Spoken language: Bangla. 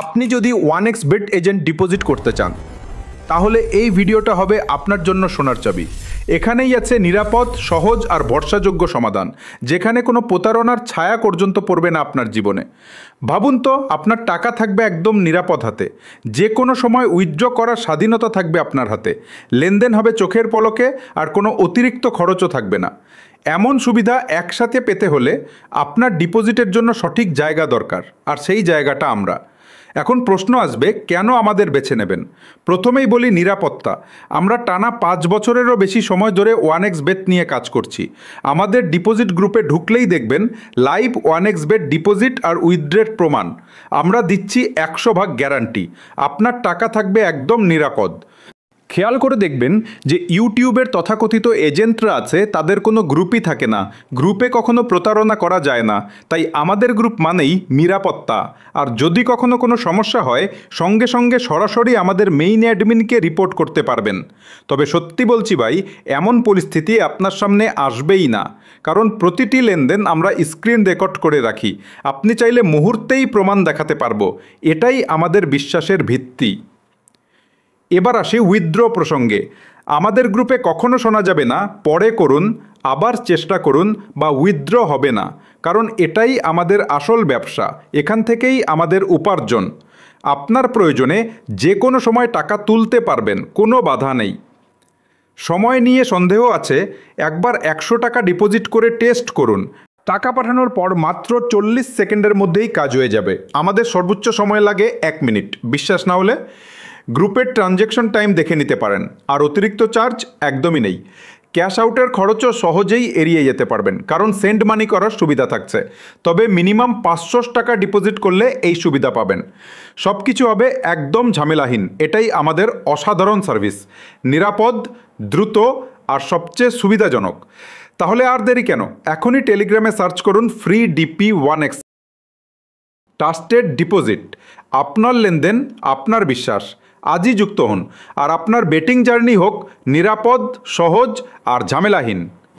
আপনি যদি 1xBet এজেন্ট ডিপোজিট করতে চান তাহলে এই ভিডিওটা হবে আপনার জন্য সোনার চাবি। এখানেই আছে নিরাপদ, সহজ আর ভরসাযোগ্য সমাধান, যেখানে কোনো প্রতারণার ছায়া পর্যন্ত পড়বে না আপনার জীবনে। ভাবুন তো, আপনার টাকা থাকবে একদম নিরাপদ হাতে, যে কোনো সময় উইথড্র করার স্বাধীনতা থাকবে আপনার হাতে, লেনদেন হবে চোখের পলকে আর কোনো অতিরিক্ত খরচও থাকবে না। এমন সুবিধা একসাথে পেতে হলে আপনার ডিপোজিটের জন্য সঠিক জায়গা দরকার, আর সেই জায়গাটা আমরা। এখন প্রশ্ন আসবে, কেন আমাদের বেছে নেবেন? প্রথমেই বলি নিরাপত্তা। আমরা টানা 5 বছরেরও বেশি সময় ধরে 1xBet নিয়ে কাজ করছি। আমাদের ডিপোজিট গ্রুপে ঢুকলেই দেখবেন লাইভ 1xBet ডিপোজিট আর উইথড্রের প্রমাণ। আমরা দিচ্ছি 100% গ্যারান্টি, আপনার টাকা থাকবে একদম নিরাপদ। খেয়াল করে দেখবেন যে ইউটিউবের তথাকথিত এজেন্টরা আছে, তাদের কোনো গ্রুপই থাকে না, গ্রুপে কখনো প্রতারণা করা যায় না। তাই আমাদের গ্রুপ মানেই নিরাপত্তা। আর যদি কখনো কোনো সমস্যা হয়, সঙ্গে সঙ্গে সরাসরি আমাদের মেইন অ্যাডমিনকে রিপোর্ট করতে পারবেন। তবে সত্যি বলছি ভাই, এমন পরিস্থিতি আপনার সামনে আসবেই না, কারণ প্রতিটি লেনদেন আমরা স্ক্রিন রেকর্ড করে রাখি। আপনি চাইলে মুহূর্তেই প্রমাণ দেখাতে পারবো। এটাই আমাদের বিশ্বাসের ভিত্তি। এবার আসি উইথড্র প্রসঙ্গে। আমাদের গ্রুপে কখনো শোনা যাবে না পরে করুন, আবার চেষ্টা করুন বা উইথড্র হবে না, কারণ এটাই আমাদের আসল ব্যবসা, এখান থেকেই আমাদের উপার্জন। আপনার প্রয়োজনে যে কোনো সময় টাকা তুলতে পারবেন, কোনো বাধা নেই। সময় নিয়ে সন্দেহ আছে, একবার 100 টাকা ডিপোজিট করে টেস্ট করুন। টাকা পাঠানোর পর মাত্র 40 সেকেন্ডের মধ্যেই কাজ হয়ে যাবে। আমাদের সর্বোচ্চ সময় লাগে 1 মিনিট। বিশ্বাস না হলে গ্রুপের ট্রানজ্যাকশন টাইম দেখে নিতে পারেন। আর অতিরিক্ত চার্জ একদমই নেই। ক্যাশ আউটের খরচও সহজেই এড়িয়ে যেতে পারবেন, কারণ সেন্ড মানি করার সুবিধা থাকছে। তবে মিনিমাম 500 টাকা ডিপোজিট করলে এই সুবিধা পাবেন। সব কিছু হবে একদম ঝামেলাহীন। এটাই আমাদের অসাধারণ সার্ভিস, নিরাপদ, দ্রুত আর সবচেয়ে সুবিধাজনক। তাহলে আর দেরি কেন? এখনই টেলিগ্রামে সার্চ করুন free DP 1x, trusted deposit. আপনার লেনদেন, আপনার বিশ্বাস। আজই যুক্ত হন, আর আপনার বেটিং জার্নি হোক নিরাপদ, সহজ আর ঝামেলাহীন।